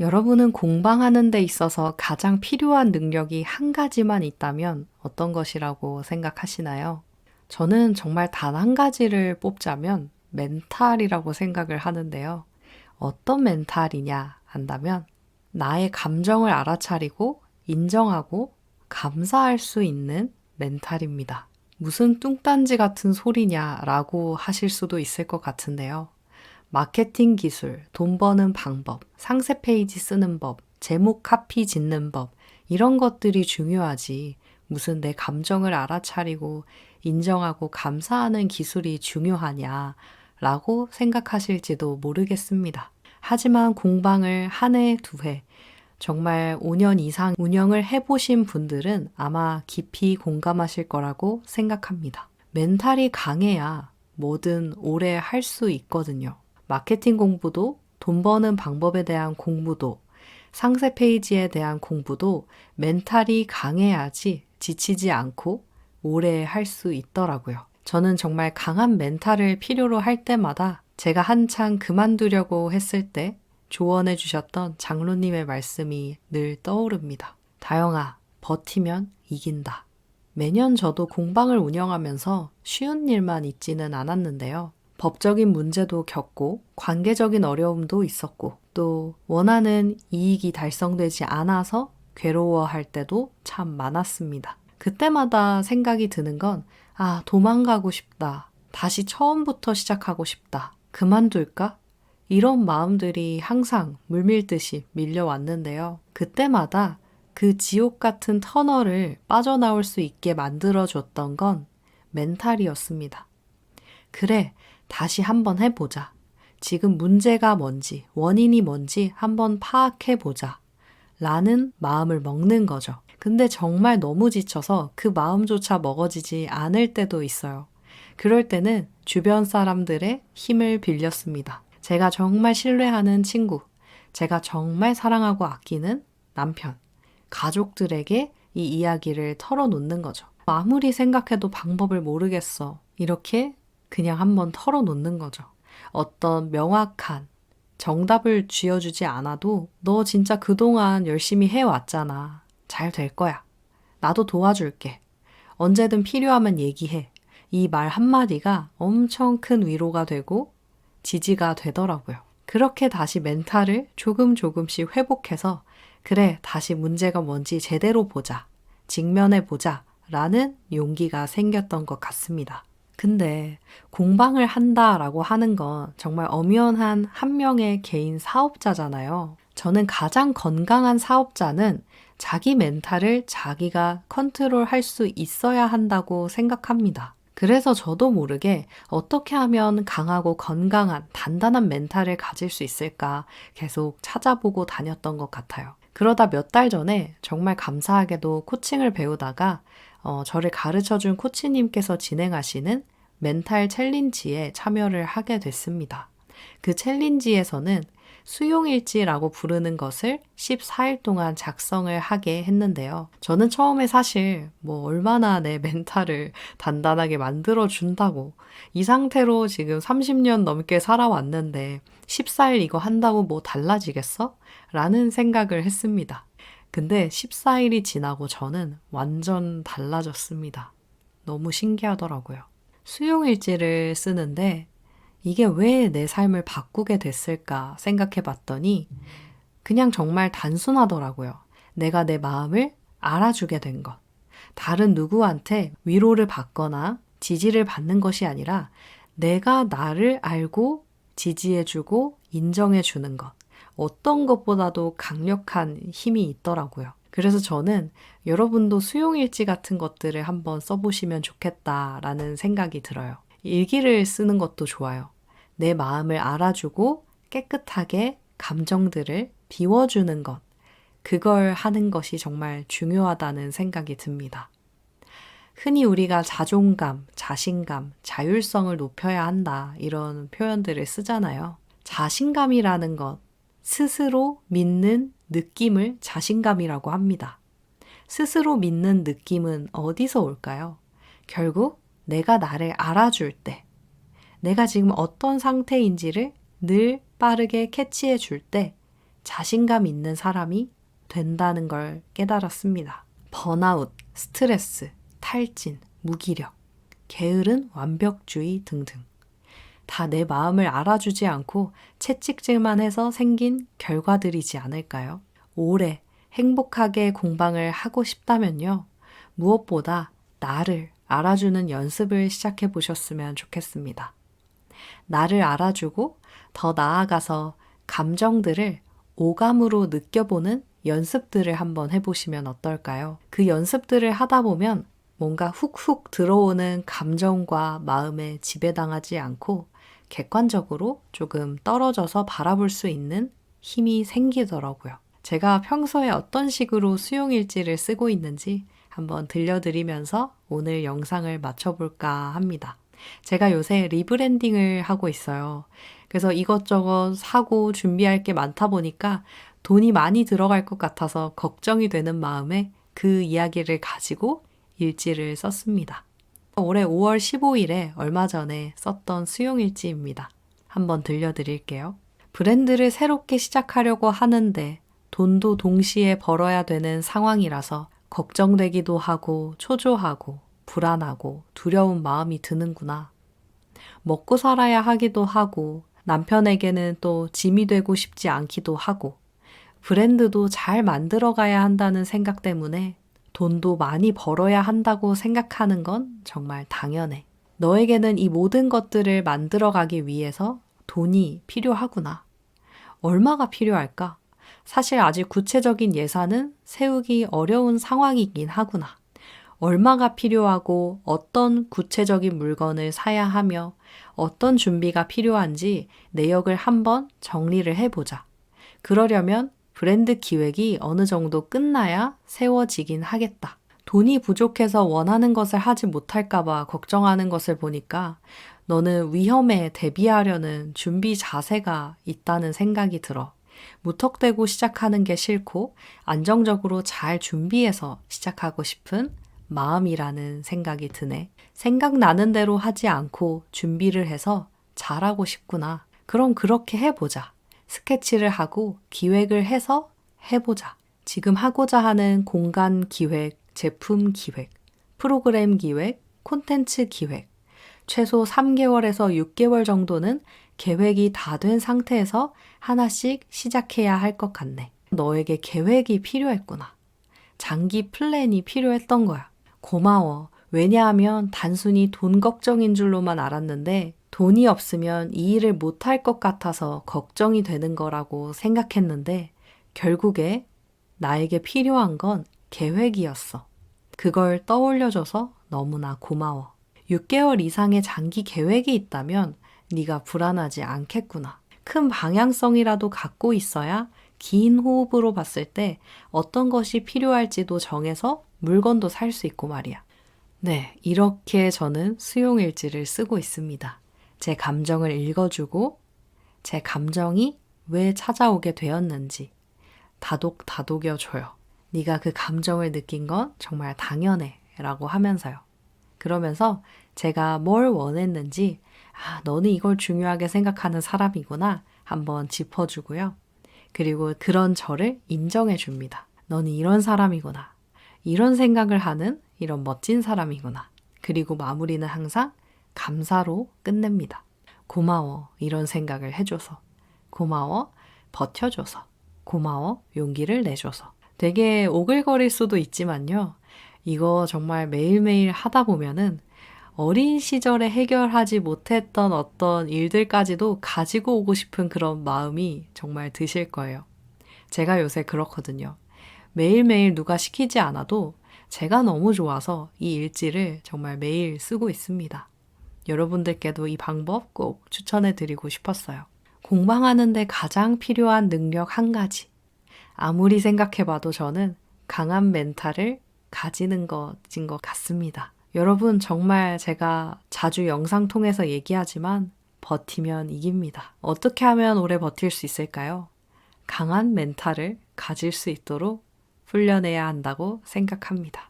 여러분은 공방하는 데 있어서 가장 필요한 능력이 한 가지만 있다면 어떤 것이라고 생각하시나요? 저는 정말 단 한 가지를 뽑자면 멘탈이라고 생각을 하는데요. 어떤 멘탈이냐 한다면 나의 감정을 알아차리고 인정하고 감사할 수 있는 멘탈입니다. 무슨 뚱딴지 같은 소리냐라고 하실 수도 있을 것 같은데요. 마케팅 기술, 돈 버는 방법, 상세 페이지 쓰는 법, 제목 카피 짓는 법, 이런 것들이 중요하지. 무슨 내 감정을 알아차리고 인정하고 감사하는 기술이 중요하냐 라고 생각하실지도 모르겠습니다. 하지만 공방을 한 해, 두 해, 정말 5년 이상 운영을 해보신 분들은 아마 깊이 공감하실 거라고 생각합니다. 멘탈이 강해야 뭐든 오래 할 수 있거든요. 마케팅 공부도 돈 버는 방법에 대한 공부도 상세 페이지에 대한 공부도 멘탈이 강해야지 지치지 않고 오래 할 수 있더라고요. 저는 정말 강한 멘탈을 필요로 할 때마다 제가 한창 그만두려고 했을 때 조언해 주셨던 장로님의 말씀이 늘 떠오릅니다. 다영아, 버티면 이긴다. 매년 저도 공방을 운영하면서 쉬운 일만 있지는 않았는데요. 법적인 문제도 겪고 관계적인 어려움도 있었고 또 원하는 이익이 달성되지 않아서 괴로워할 때도 참 많았습니다. 그때마다 생각이 드는 건 도망가고 싶다. 다시 처음부터 시작하고 싶다. 그만둘까? 이런 마음들이 항상 물밀듯이 밀려왔는데요. 그때마다 그 지옥 같은 터널을 빠져나올 수 있게 만들어줬던 건 멘탈이었습니다. 그래, 다시 한번 해보자. 지금 문제가 뭔지, 원인이 뭔지 한번 파악해보자. 라는 마음을 먹는 거죠. 근데 정말 너무 지쳐서 그 마음조차 먹어지지 않을 때도 있어요. 그럴 때는 주변 사람들의 힘을 빌렸습니다. 제가 정말 신뢰하는 친구, 제가 정말 사랑하고 아끼는 남편, 가족들에게 이 이야기를 털어놓는 거죠. 아무리 생각해도 방법을 모르겠어. 이렇게 그냥 한번 털어놓는 거죠. 어떤 명확한 정답을 쥐어주지 않아도 너 진짜 그동안 열심히 해왔잖아. 잘 될 거야. 나도 도와줄게. 언제든 필요하면 얘기해. 이 말 한마디가 엄청 큰 위로가 되고 지지가 되더라고요. 그렇게 다시 멘탈을 조금씩 회복해서 그래, 다시 문제가 뭔지 제대로 보자. 직면해 보자. 라는 용기가 생겼던 것 같습니다. 근데 공방을 한다라고 하는 건 정말 엄연한 한 명의 개인 사업자잖아요. 저는 가장 건강한 사업자는 자기 멘탈을 자기가 컨트롤할 수 있어야 한다고 생각합니다. 그래서 저도 모르게 어떻게 하면 강하고 건강한 단단한 멘탈을 가질 수 있을까 계속 찾아보고 다녔던 것 같아요. 그러다 몇 달 전에 정말 감사하게도 코칭을 배우다가 저를 가르쳐준 코치님께서 진행하시는 멘탈 챌린지에 참여를 하게 됐습니다. 그 챌린지에서는 수용일지라고 부르는 것을 14일 동안 작성을 하게 했는데요. 저는 처음에 사실 얼마나 내 멘탈을 단단하게 만들어준다고 이 상태로 지금 30년 넘게 살아왔는데 14일 이거 한다고 뭐 달라지겠어? 라는 생각을 했습니다. 근데 14일이 지나고 저는 완전 달라졌습니다. 너무 신기하더라고요. 수용일지를 쓰는데 이게 왜 내 삶을 바꾸게 됐을까 생각해 봤더니 그냥 정말 단순하더라고요. 내가 내 마음을 알아주게 된 것. 다른 누구한테 위로를 받거나 지지를 받는 것이 아니라 내가 나를 알고 지지해주고 인정해주는 것. 어떤 것보다도 강력한 힘이 있더라고요. 그래서 저는 여러분도 수용일지 같은 것들을 한번 써보시면 좋겠다라는 생각이 들어요. 일기를 쓰는 것도 좋아요. 내 마음을 알아주고 깨끗하게 감정들을 비워주는 것. 그걸 하는 것이 정말 중요하다는 생각이 듭니다. 흔히 우리가 자존감, 자신감, 자율성을 높여야 한다 이런 표현들을 쓰잖아요. 자신감이라는 것, 스스로 믿는 느낌을 자신감이라고 합니다. 스스로 믿는 느낌은 어디서 올까요? 결국 내가 나를 알아줄 때, 내가 지금 어떤 상태인지를 늘 빠르게 캐치해 줄 때 자신감 있는 사람이 된다는 걸 깨달았습니다. 번아웃, 스트레스, 탈진, 무기력, 게으른 완벽주의 등등. 다 내 마음을 알아주지 않고 채찍질만 해서 생긴 결과들이지 않을까요? 오래 행복하게 공방을 하고 싶다면요. 무엇보다 나를 알아주는 연습을 시작해 보셨으면 좋겠습니다. 나를 알아주고 더 나아가서 감정들을 오감으로 느껴보는 연습들을 한번 해보시면 어떨까요? 그 연습들을 하다 보면 뭔가 훅훅 들어오는 감정과 마음에 지배당하지 않고 객관적으로 조금 떨어져서 바라볼 수 있는 힘이 생기더라고요. 제가 평소에 어떤 식으로 수용일지를 쓰고 있는지 한번 들려드리면서 오늘 영상을 마쳐볼까 합니다. 제가 요새 리브랜딩을 하고 있어요. 그래서 이것저것 사고 준비할 게 많다 보니까 돈이 많이 들어갈 것 같아서 걱정이 되는 마음에 그 이야기를 가지고 일지를 썼습니다. 올해 5월 15일에 얼마 전에 썼던 수용일지입니다. 한번 들려드릴게요. 브랜드를 새롭게 시작하려고 하는데 돈도 동시에 벌어야 되는 상황이라서 걱정되기도 하고 초조하고 불안하고 두려운 마음이 드는구나. 먹고 살아야 하기도 하고 남편에게는 또 짐이 되고 싶지 않기도 하고 브랜드도 잘 만들어가야 한다는 생각 때문에 돈도 많이 벌어야 한다고 생각하는 건 정말 당연해. 너에게는 이 모든 것들을 만들어가기 위해서 돈이 필요하구나. 얼마가 필요할까? 사실 아직 구체적인 예산은 세우기 어려운 상황이긴 하구나. 얼마가 필요하고 어떤 구체적인 물건을 사야 하며 어떤 준비가 필요한지 내역을 한번 정리를 해보자. 그러려면 브랜드 기획이 어느 정도 끝나야 세워지긴 하겠다. 돈이 부족해서 원하는 것을 하지 못할까봐 걱정하는 것을 보니까 너는 위험에 대비하려는 준비 자세가 있다는 생각이 들어. 무턱대고 시작하는 게 싫고 안정적으로 잘 준비해서 시작하고 싶은 마음이라는 생각이 드네. 생각나는 대로 하지 않고 준비를 해서 잘하고 싶구나. 그럼 그렇게 해보자. 스케치를 하고 기획을 해서 해보자. 지금 하고자 하는 공간 기획, 제품 기획, 프로그램 기획, 콘텐츠 기획, 최소 3개월에서 6개월 정도는 계획이 다 된 상태에서 하나씩 시작해야 할 것 같네. 너에게 계획이 필요했구나. 장기 플랜이 필요했던 거야. 고마워. 왜냐하면 단순히 돈 걱정인 줄로만 알았는데 돈이 없으면 이 일을 못할 것 같아서 걱정이 되는 거라고 생각했는데 결국에 나에게 필요한 건 계획이었어. 그걸 떠올려줘서 너무나 고마워. 6개월 이상의 장기 계획이 있다면 네가 불안하지 않겠구나. 큰 방향성이라도 갖고 있어야 긴 호흡으로 봤을 때 어떤 것이 필요할지도 정해서 물건도 살 수 있고 말이야. 네, 이렇게 저는 수용일지를 쓰고 있습니다. 제 감정을 읽어주고 제 감정이 왜 찾아오게 되었는지 다독여줘요. 네가 그 감정을 느낀 건 정말 당연해 라고 하면서요. 그러면서 제가 뭘 원했는지 너는 이걸 중요하게 생각하는 사람이구나 한번 짚어주고요. 그리고 그런 저를 인정해 줍니다. 너는 이런 사람이구나. 이런 생각을 하는 이런 멋진 사람이구나. 그리고 마무리는 항상 감사로 끝냅니다. 고마워 이런 생각을 해줘서. 고마워 버텨줘서. 고마워 용기를 내줘서. 되게 오글거릴 수도 있지만요. 이거 정말 매일매일 하다 보면은 어린 시절에 해결하지 못했던 어떤 일들까지도 가지고 오고 싶은 그런 마음이 정말 드실 거예요. 제가 요새 그렇거든요. 매일매일 누가 시키지 않아도 제가 너무 좋아서 이 일지를 정말 매일 쓰고 있습니다. 여러분들께도 이 방법 꼭 추천해드리고 싶었어요. 공방하는데 가장 필요한 능력 한 가지. 아무리 생각해봐도 저는 강한 멘탈을 가지는 것인 것 같습니다. 여러분 정말 제가 자주 영상 통해서 얘기하지만 버티면 이깁니다. 어떻게 하면 오래 버틸 수 있을까요? 강한 멘탈을 가질 수 있도록 훈련해야 한다고 생각합니다.